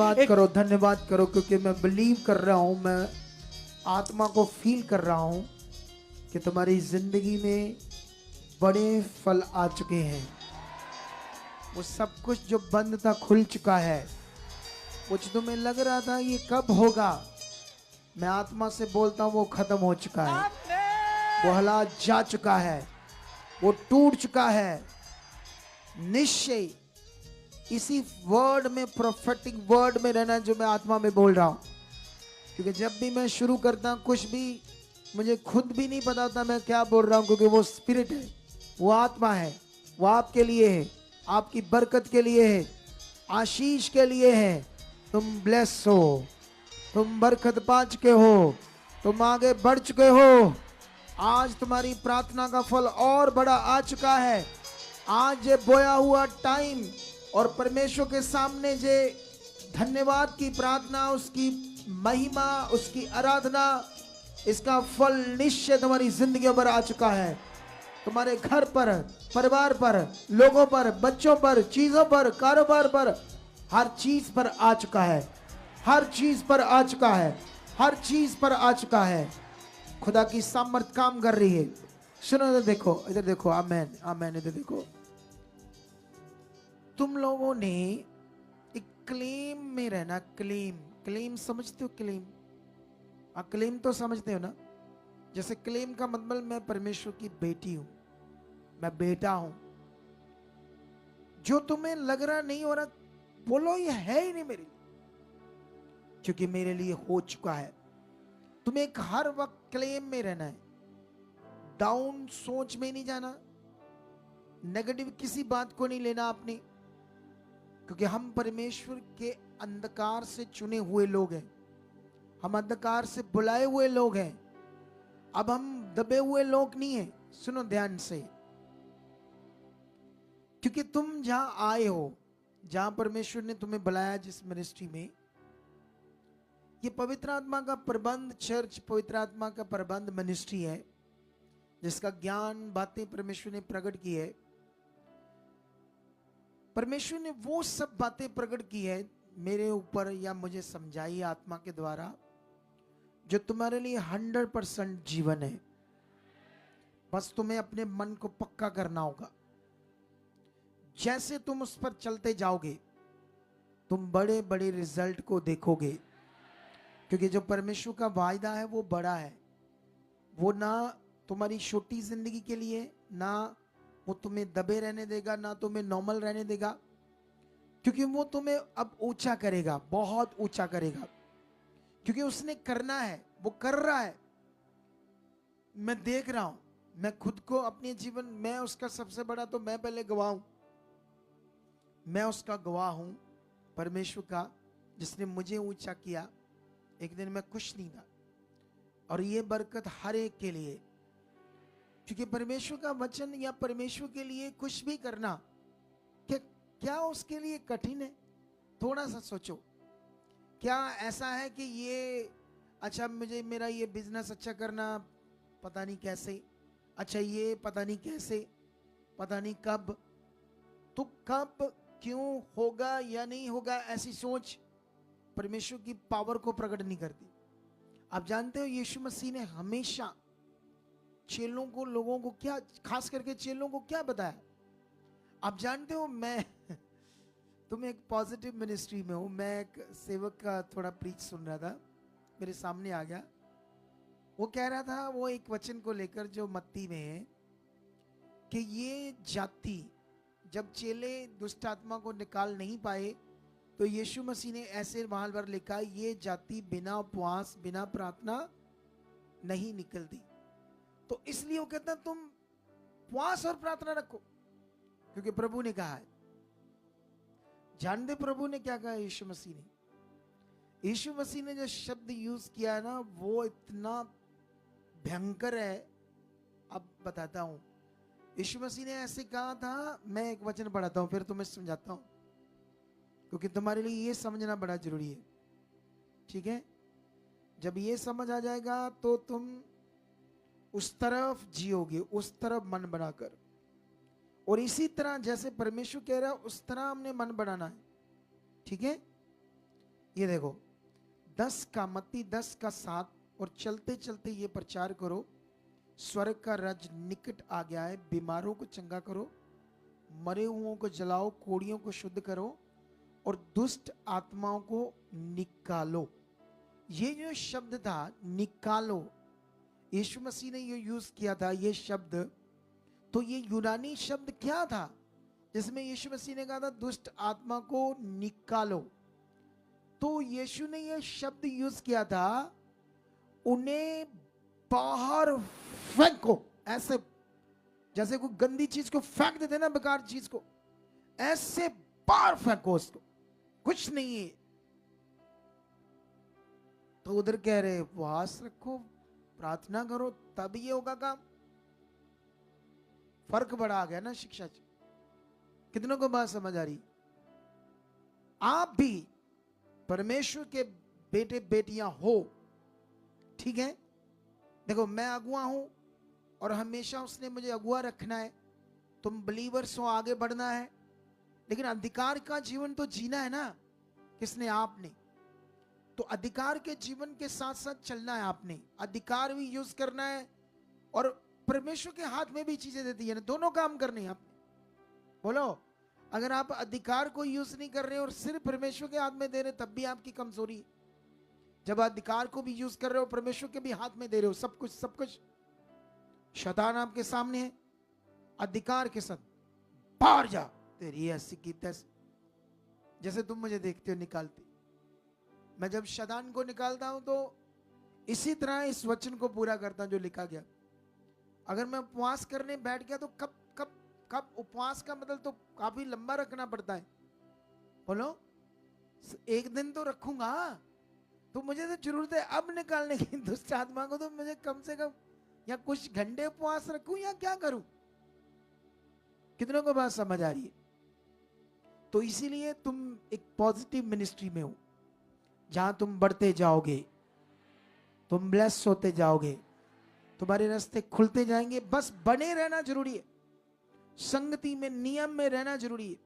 [SPEAKER 1] धन्यवाद करो, क्योंकि मैं बिलीव कर रहा हूं, मैं आत्मा को फील कर रहा हूं कि तुम्हारी जिंदगी में बड़े फल आ चुके हैं। वो सब कुछ जो बंद था खुल चुका है। कुछ तुम्हें लग रहा था ये कब होगा, मैं आत्मा से बोलता हूं वो खत्म हो चुका है, वो हालात जा चुका है, वो टूट चुका है। निश्चय इसी वर्ड में, प्रोफेटिक वर्ड में रहना जो मैं आत्मा में बोल रहा हूं, क्योंकि जब भी मैं शुरू करता हूं कुछ भी मुझे खुद भी नहीं पता होता मैं क्या बोल रहा हूं, क्योंकि वो स्पिरिट है, वो आत्मा है, वो आपके लिए है, आपकी बरकत के लिए है, आशीष के लिए है। तुम ब्लेस हो, तुम बरकत पा चुके हो, तुम आगे बढ़ चुके हो। आज तुम्हारी प्रार्थना का फल और बड़ा आ चुका है। आज ये बोया हुआ टाइम और परमेश्वर के सामने जे धन्यवाद की प्रार्थना, उसकी महिमा, उसकी आराधना, इसका फल निश्चय तुम्हारी जिंदगी पर आ चुका है। तुम्हारे घर पर, परिवार पर, लोगों पर, बच्चों पर, चीजों पर, कारोबार पर, हर चीज पर आ चुका है, हर चीज पर आ चुका है, हर चीज पर आ चुका है। खुदा की सामर्थ काम कर रही है। सुनो इधर देखो, इधर देखो, आमेन आमेन, इधर देखो। तुम लोगों ने एक क्लेम में रहना। क्लेम, क्लेम समझते हो? क्लेम, क्लेम तो समझते हो ना? जैसे क्लेम का मतलब मैं परमेश्वर की बेटी हूं, मैं बेटा हूं। जो तुम्हें लग रहा नहीं हो रहा, बोलो ये है ही नहीं मेरे लिए, क्योंकि मेरे लिए हो चुका है। तुम्हें एक हर वक्त क्लेम में रहना है, डाउन सोच में नहीं जाना, नेगेटिव किसी बात को नहीं लेना आपने, क्योंकि हम परमेश्वर के अंधकार से चुने हुए लोग हैं, हम अंधकार से बुलाए हुए लोग हैं। अब हम दबे हुए लोग नहीं हैं। सुनो ध्यान से, क्योंकि तुम जहां आए हो, जहां परमेश्वर ने तुम्हें बुलाया, जिस मिनिस्ट्री में, ये पवित्र आत्मा का प्रबंध चर्च, पवित्र आत्मा का प्रबंध मिनिस्ट्री है, जिसका ज्ञान, बातें परमेश्वर ने प्रकट की है। परमेश्वर ने वो सब बातें प्रकट की है मेरे ऊपर, या मुझे समझाई आत्मा के द्वारा, जो तुम्हारे लिए 100% जीवन है। बस तुम्हें अपने मन को पक्का करना होगा। जैसे तुम उस पर चलते जाओगे, तुम बड़े बड़े रिजल्ट को देखोगे, क्योंकि जो परमेश्वर का वायदा है वो बड़ा है। वो ना तुम्हारी छोटी जिंदगी के लिए, ना वो तुम्हें दबे रहने देगा, ना तुम्हें नॉर्मल रहने देगा, क्योंकि वो तुम्हें अब ऊंचा करेगा, बहुत ऊंचा करेगा, क्योंकि उसने करना है, वो कर रहा है। मैं देख रहा हूं, मैं खुद को, अपने जीवन में उसका सबसे बड़ा, तो मैं पहले गवाह हूं, मैं उसका गवाह हूं, परमेश्वर का, जिसने मुझे ऊंचा किया। एक दिन मैं कुछ नहीं था, और ये बरकत हर एक के लिए, क्योंकि परमेश्वर का वचन या परमेश्वर के लिए कुछ भी करना, क्या उसके लिए कठिन है? थोड़ा सा सोचो। क्या ऐसा है कि ये, अच्छा मुझे मेरा ये बिजनेस अच्छा करना, पता नहीं कैसे, अच्छा ये पता नहीं कैसे, पता नहीं कब, तो कब क्यों होगा या नहीं होगा ऐसी सोच परमेश्वर की पावर को प्रकट नहीं करती। आप जानते हो यीशु मसीह ने हमेशा चेलों को, लोगों को क्या, खास करके चेलों को क्या बताया? आप जानते हो, मैं तुम एक पॉजिटिव मिनिस्ट्री में हूं, मैं एक सेवक का थोड़ा प्रीच सुन रहा था, मेरे सामने आ गया। वो कह रहा था, वो एक वचन को लेकर जो मत्ती में है कि ये जाति, जब चेले दुष्ट आत्मा को निकाल नहीं पाए तो यीशु मसीह ने ऐसे वहां पर लिखा, ये जाति बिना उपवास, बिना प्रार्थना नहीं निकलती। तो इसलिए वो कहता तुम उपवास और प्रार्थना रखो, क्योंकि प्रभु ने कहा है। जानते प्रभु ने क्या कहा? यीशु मसीह ने, यीशु मसीह ने जो शब्द यूज किया ना, वो इतना भयंकर है। अब बताता हूं, यीशु मसीह ने ऐसे कहा था, मैं एक वचन पढ़ाता हूं फिर तुम्हें समझाता हूं, क्योंकि तुम्हारे लिए ये समझना बड़ा जरूरी है, ठीक है? जब ये समझ आ जाएगा तो तुम उस तरफ जियोगे, उस तरफ मन बनाकर। और इसी तरह जैसे परमेश्वर कह रहा है उस तरह हमने मन बनाना है, ठीक है? ये देखो 10 का मत्ती 10:7, और चलते चलते ये प्रचार करो, स्वर्ग का राज्य निकट आ गया है, बीमारों को चंगा करो, मरे हुओं को जलाओ, कोढ़ियों को शुद्ध करो और दुष्ट आत्माओं को निकालो। ये जो शब्द था निकालो, यीशु मसीह ने ये यूज किया था ये शब्द। तो ये यूनानी शब्द क्या था जिसमें यीशु मसीह ने कहा था दुष्ट आत्मा को निकालो? तो यीशु ने ये शब्द यूज किया था, उन्हें बाहर फेंको, ऐसे जैसे कोई गंदी चीज को फेंक देते ना, बेकार चीज को, ऐसे बाहर फेंको उसको, कुछ नहीं है। तो उधर कह रहे उपवास रखो, प्रार्थना करो, तब ये होगा काम। फर्क बड़ा आ गया ना शिक्षा से। कितनों को बात समझ आ रही? आप भी परमेश्वर के बेटे बेटियां हो, ठीक है? देखो मैं अगुआ हूं और हमेशा उसने मुझे अगुआ रखना है। तुम बिलीवर्स हो, आगे बढ़ना है, लेकिन अधिकार का जीवन तो जीना है ना। किसने? आपने। तो अधिकार के जीवन के साथ साथ चलना है आपने, अधिकार भी यूज करना है और परमेश्वर के हाथ में भी चीजें देती है ना, दोनों काम करने हैं आपने। बोलो, अगर आप अधिकार को यूज नहीं कर रहे और सिर्फ परमेश्वर के हाथ में दे रहे, तब भी आपकी कमजोरी है। जब अधिकार को भी यूज कर रहे हो, परमेश्वर के भी हाथ में दे रहे हो, सब कुछ शैतान आपके सामने है, अधिकार के साथ बाहर जा, तेरी ऐसी की तैसी। जैसे तुम मुझे देखते हो निकालते, मैं जब शैतान को निकालता हूं तो इसी तरह इस वचन को पूरा करता हूं जो लिखा गया। अगर मैं उपवास करने बैठ गया तो कब कब कब उपवास का मतलब तो काफी लंबा रखना पड़ता है। बोलो, एक दिन तो रखूंगा, तो मुझे तो जरूरत है अब निकालने की दुष्ट आत्मा को, तो मुझे कम से कम या कुछ घंटे उपवास रखूं या क्या करूं? कितनों को बात समझ आ रही है? तो इसीलिए तुम एक पॉजिटिव मिनिस्ट्री में हो, जहां तुम बढ़ते जाओगे, तुम ब्लेस होते जाओगे, तुम्हारे रास्ते खुलते जाएंगे। बस बने रहना जरूरी है, संगति में, नियम में रहना जरूरी है।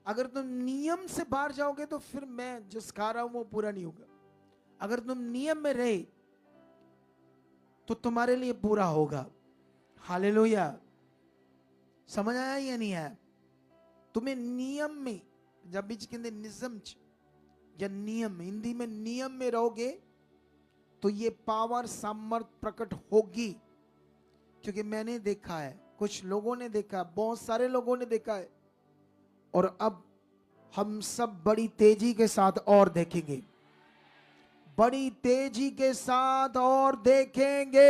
[SPEAKER 1] अगर तुम नियम से बाहर जाओगे तो फिर मैं जो सिखा रहा हूं वो पूरा नहीं होगा। अगर तुम नियम में रहे तो तुम्हारे लिए पूरा होगा। हालेलुया। समझ आया या नहीं आया? तुम्हें नियम में, जब बीच के अंदर निज़म या नियम, हिंदी में नियम में रहोगे तो ये पावर सामर्थ प्रकट होगी। क्योंकि मैंने देखा है, कुछ लोगों ने देखा, बहुत सारे लोगों ने देखा है, और अब हम सब बड़ी तेजी के साथ और देखेंगे, बड़ी तेजी के साथ और देखेंगे।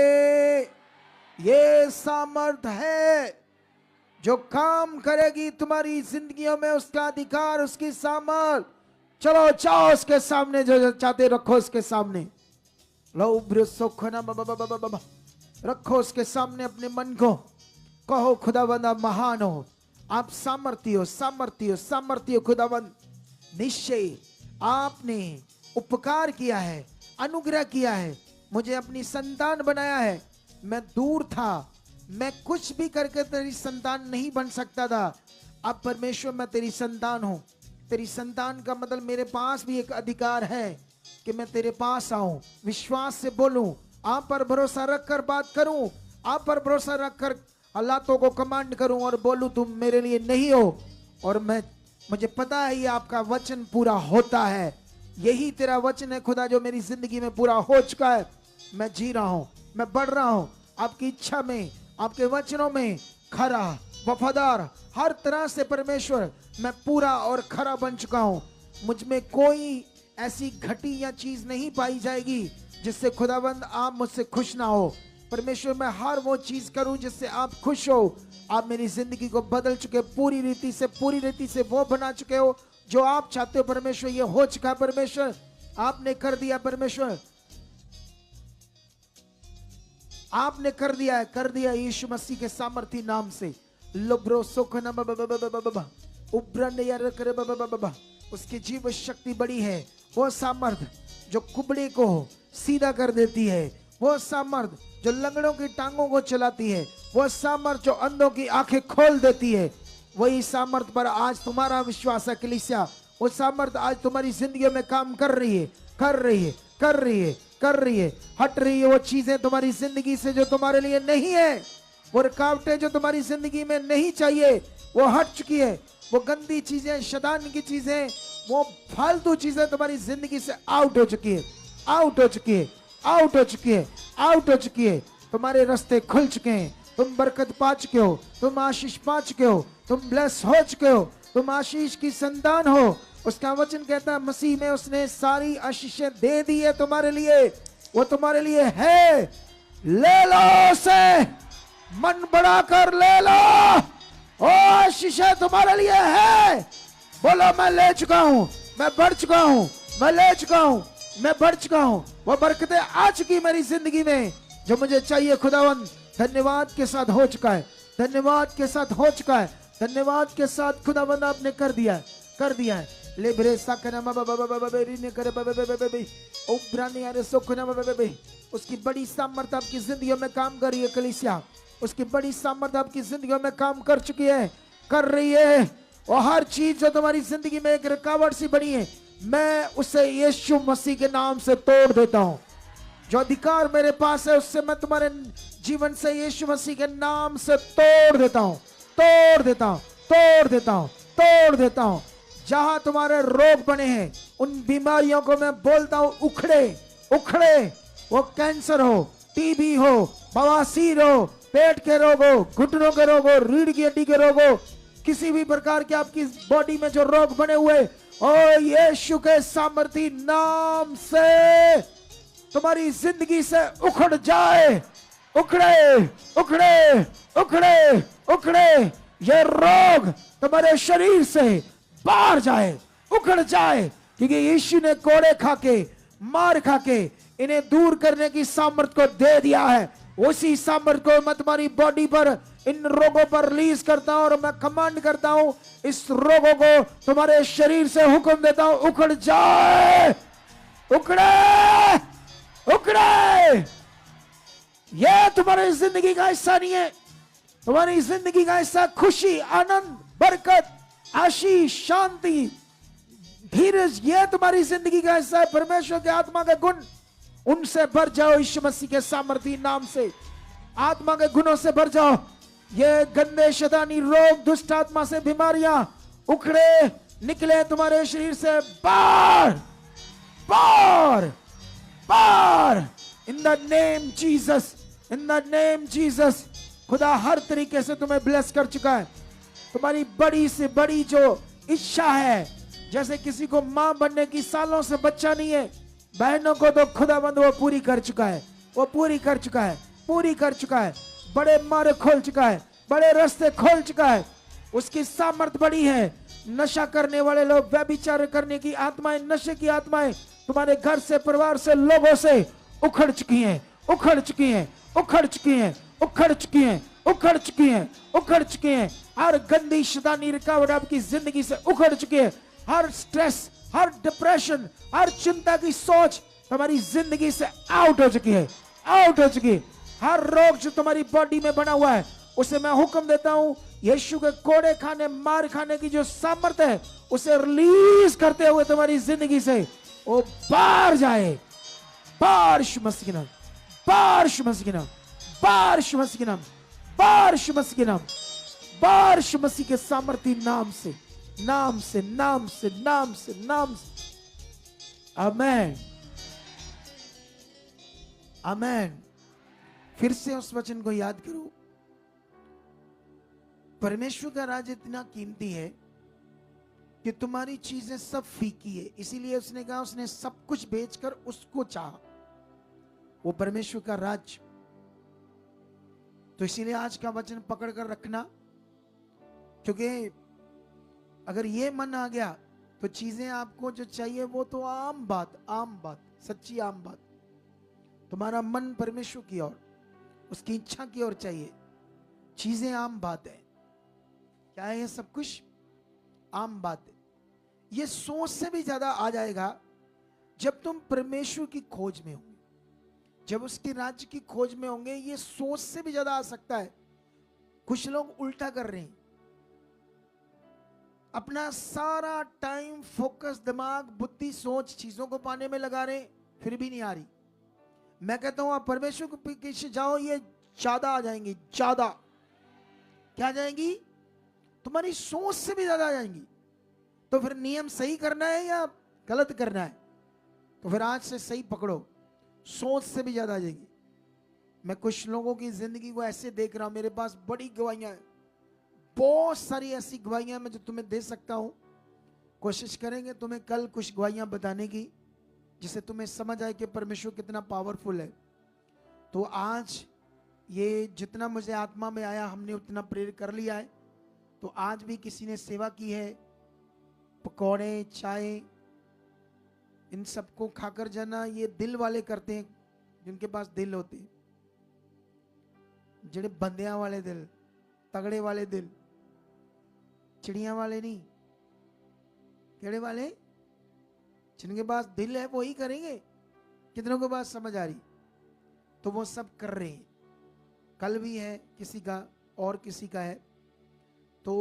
[SPEAKER 1] ये सामर्थ है जो काम करेगी तुम्हारी जिंदगियों में, उसका अधिकार, उसकी सामर्थ। चलो जाओ उसके सामने, जो चाहते रखो उसके सामने। लो रखो उसके सामने अपने मन को, कहो खुदावंद आप महान हो, आप सामर्थी हो, सामर्थी हो, सामर्थी हो खुदावंद। निश्चय आपने उपकार किया है, अनुग्रह किया है, मुझे अपनी संतान बनाया है। मैं दूर था, मैं कुछ भी करके तेरी संतान नहीं बन सकता था, अब परमेश्वर मैं तेरी संतान हूं। तेरी संतान का मतलब मेरे पास भी एक अधिकार है कि मैं तेरे पास आऊं, विश्वास से बोलूं, आप पर भरोसा रखकर बात करूं, आप पर भरोसा रखकर हालातों को कमांड करूं और बोलूं तुम मेरे लिए नहीं हो। और मुझे पता है ये आपका वचन पूरा होता है। यही तेरा वचन है खुदा जो मेरी जिंदगी में पूरा हो चुका है। मैं जी रहा हूं, मैं बढ़ रहा हूं आपकी इच्छा में, आपके वचनों में खरा, वफादार, हर तरह से परमेश्वर मैं पूरा और खरा बन चुका हूं। मुझ में कोई ऐसी घटी या चीज नहीं पाई जाएगी जिससे खुदाबंद आप मुझसे खुश ना हो। परमेश्वर मैं हर वो चीज करूं जिससे आप खुश हो। आप मेरी जिंदगी को बदल चुके, पूरी रीति से वो बना चुके हो जो आप चाहते हो। परमेश्वर ये हो चुका है, परमेश्वर आपने कर दिया, परमेश्वर आपने कर दिया यीशु मसीह के सामर्थी नाम से। लोब्रो सोखना उब्रन यार करे बाबा, उसकी जीव शक्ति बड़ी है। वो सामर्थ जो कुबड़े को सीधा कर देती है, वो सामर्थ जो लंगड़ों की टांगों को चलाती है, वो सामर्थ जो अंधों की आंखें खोल देती है, वही सामर्थ पर आज तुम्हारा विश्वास है कलीसिया। वो सामर्थ आज तुम्हारी जिंदगी में काम कर रही है। हट रही है वो चीजें तुम्हारी जिंदगी से जो तुम्हारे लिए नहीं है। वो रुकावटें जो तुम्हारी जिंदगी में नहीं चाहिए वो हट चुकी है। वो गंदी चीजें, शैतान की चीजें, वो फालतू चीजें तुम्हारी जिंदगी से आउट हो चुकी है। तुम्हारे रास्ते खुल चुके हैं। तुम बरकत पा चुके हो, तुम आशीष पा चुके हो, तुम ब्लेस हो चुके हो, तुम आशीष की संतान हो। उसका वचन कहता है मसीह में उसने सारी आशीषें दे दी है तुम्हारे लिए। वो तुम्हारे लिए है, ले लो उसे, मन बढ़ाकर ले लो। ओ आशीषें तुम्हारे लिए है। बोलो मैं ले चुका हूं, मैं बढ़ चुका हूं, मैं ले चुका हूं, मैं बढ़ चुका हूं। वो बरकतें आ चुकी मेरी जिंदगी में जो मुझे चाहिए। खुदावन धन्यवाद के साथ हो चुका है, धन्यवाद के साथ हो चुका है, धन्यवाद के साथ खुदावन आपने कर दिया है। लेब्रे साकना ने करे उब्रानी यार सोखना उसकी बड़ी सामर्थ आपकी जिंदगी में काम कर रही है कलीसिया। उसकी बड़ी सामर्थ आपकी जिंदगी में काम कर चुकी है, कर रही है। और हर चीज जो तुम्हारी जिंदगी में एक रुकावट सी बनी है, मैं उसे यीशु मसीह के नाम से तोड़ देता हूं। जो अधिकार मेरे पास है उससे मैं तुम्हारे जीवन से यीशु मसीह के नाम से तोड़ देता हूं। जहां तुम्हारे रोग बने हैं उन बीमारियों को मैं बोलता हूं उखड़े। वो कैंसर हो, टीबी हो, बवासीर हो, पेट के रोग हो, घुटनों के रोग हो, रीढ़ की हड्डी के रोग हो, किसी भी प्रकार के आपकी बॉडी में जो रोग बने हुए, ओ यीशु के सामर्थी नाम से तुम्हारी जिंदगी से उखड़ जाए। उखड़े ये रोग तुम्हारे शरीर से बाहर जाए, उखड़ जाए। क्योंकि यीशु ने कोड़े खाके, मार खाके इन्हें दूर करने की सामर्थ को दे दिया है। उसी सामर्थ को मैं तुम्हारी बॉडी पर, इन रोगों पर रिलीज करता हूं और मैं कमांड करता हूं, इस रोगों को तुम्हारे शरीर से हुक्म देता हूं, उखड़ जाए। उखड़े। यह तुम्हारी जिंदगी का हिस्सा नहीं है। तुम्हारी जिंदगी का हिस्सा खुशी, आनंद, बरकत, आशीष, शांति, धीरज, यह तुम्हारी जिंदगी का हिस्सा है। परमेश्वर के आत्मा के गुण, उनसे भर जाओ यीशु मसीह के सामर्थी नाम से। आत्मा के गुणों से भर जाओ। ये गंदे शैतानी रोग, दुष्ट आत्मा से बीमारियां उखड़े निकले तुम्हारे शरीर से बाहर। In the name Jesus. खुदा हर तरीके से तुम्हें ब्लेस कर चुका है। तुम्हारी बड़ी से बड़ी जो इच्छा है, जैसे किसी को मां बनने की सालों से बच्चा नहीं है, बहनों को तो खुदाबंद वो पूरी कर चुका है। बड़े मार्ग खोल चुका है, बड़े रास्ते खोल चुका है। उसकी सामर्थ बड़ी है। नशा करने वाले लोग, व्यभिचार करने की आत्माएं, नशे की आत्माएं तुम्हारे घर से, परिवार से, लोगों से उखड़ चुकी हैं। हर गंदी शैतानी रुकावट आपकी जिंदगी से उखड़ चुकी है। हर स्ट्रेस, हर डिप्रेशन, हर चिंता की सोच तुम्हारी जिंदगी से आउट हो चुकी है। हर रोग जो तुम्हारी बॉडी में बना हुआ है, उसे मैं हुक्म देता हूं यीशु के कोड़े खाने मार खाने की जो सामर्थ्य है उसे रिलीज करते हुए तुम्हारी जिंदगी से वो बाहर जाए। बारिश मसीह के नाम, बारिश मसीह के नाम, बारिश मसीह के नाम, बारिश मसीह के नाम, बारिश मसीह के सामर्थ्य नाम से, नाम से, नाम से, नाम से, नाम से। आमेन, आमेन। फिर से उस वचन को याद करो। परमेश्वर का राज इतना कीमती है कि तुम्हारी चीजें सब फीकी है, इसीलिए उसने कहा उसने सब कुछ बेचकर उसको चाहा, वो परमेश्वर का राज। तो इसीलिए आज का वचन पकड़ कर रखना, क्योंकि अगर ये मन आ गया तो चीजें आपको जो चाहिए वो तो आम बात, आम बात, सच्ची आम बात। तुम्हारा मन परमेश्वर की ओर, उसकी इच्छा की ओर चाहिए, चीजें आम बात है। क्या है ये सब कुछ? आम बात है। ये सोच से भी ज्यादा आ जाएगा जब तुम परमेश्वर की खोज में होंगे, जब उसके राज्य की खोज में होंगे। ये सोच से भी ज्यादा आ सकता है। कुछ लोग उल्टा कर रहे हैं, अपना सारा टाइम, फोकस, दिमाग, बुद्धि, सोच चीजों को पाने में लगा रहे हैं, फिर भी नहीं आ रही। मैं कहता हूं आप परमेश्वर के पीछे जाओ, ये ज्यादा आ जाएंगी, ज्यादा। क्या आ जाएंगी? तुम्हारी सोच से भी ज्यादा आ जाएंगी। तो फिर नियम सही करना है या गलत करना है? तो फिर आज से सही पकड़ो, सोच से भी ज्यादा आ जाएगी। मैं कुछ लोगों की जिंदगी को ऐसे देख रहा हूं, मेरे पास बड़ी गवाहियां हैं, बहुत सारी ऐसी गवाहियां मैं जो तुम्हें दे सकता हूं। कोशिश करेंगे तुम्हें कल कुछ गवाहियां बताने की, जिससे तुम्हें समझ आए कि परमेश्वर कितना पावरफुल है। तो आज ये जितना मुझे आत्मा में आया हमने उतना प्रेरित कर लिया है। तो आज भी किसी ने सेवा की है, पकौड़े, चाय, इन सबको खाकर जाना ये दिल वाले करते हैं, जिनके पास दिल होते हैं, जेड़े बंदियां वाले दिल, तगड़े वाले दिल, चिड़िया वाले नहीं। केड़े वाले? जिनके पास दिल है वो ही करेंगे। कितनों को बात समझ आ रही? तो वो सब कर रहे हैं। कल भी है किसी का और किसी का है, तो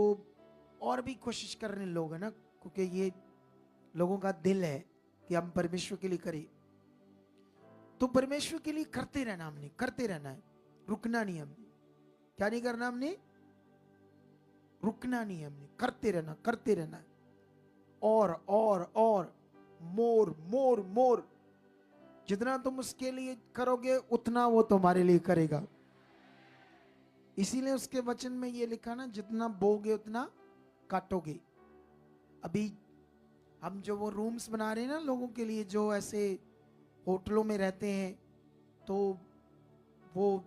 [SPEAKER 1] और भी कोशिश कर रहे लोग है ना, क्योंकि ये लोगों का दिल है कि हम परमेश्वर के लिए करें। तो परमेश्वर के लिए करते रहना, हमने करते रहना है, रुकना नहीं। हमने क्या नहीं करना? हमने रुकना नहीं है, हमने करते रहना, करते रहना है। और मोर मोर मोर, जितना तुम उसके लिए करोगे उतना वो तुम्हारे लिए करेगा। इसीलिए उसके वचन में ये लिखा ना, जितना बोगे उतना काटोगे। अभी हम जो वो रूम्स बना रहे हैं ना लोगों के लिए, जो ऐसे होटलों में रहते हैं, तो वो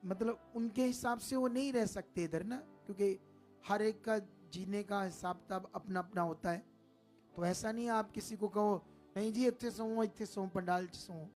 [SPEAKER 1] मतलब उनके हिसाब से वो नहीं रह सकते इधर ना, क्योंकि हर एक का जीने का हिसाब तब अपना अपना होता है। तो ऐसा नहीं आप किसी को कहो नहीं जी इतने सो पंडाल च सो,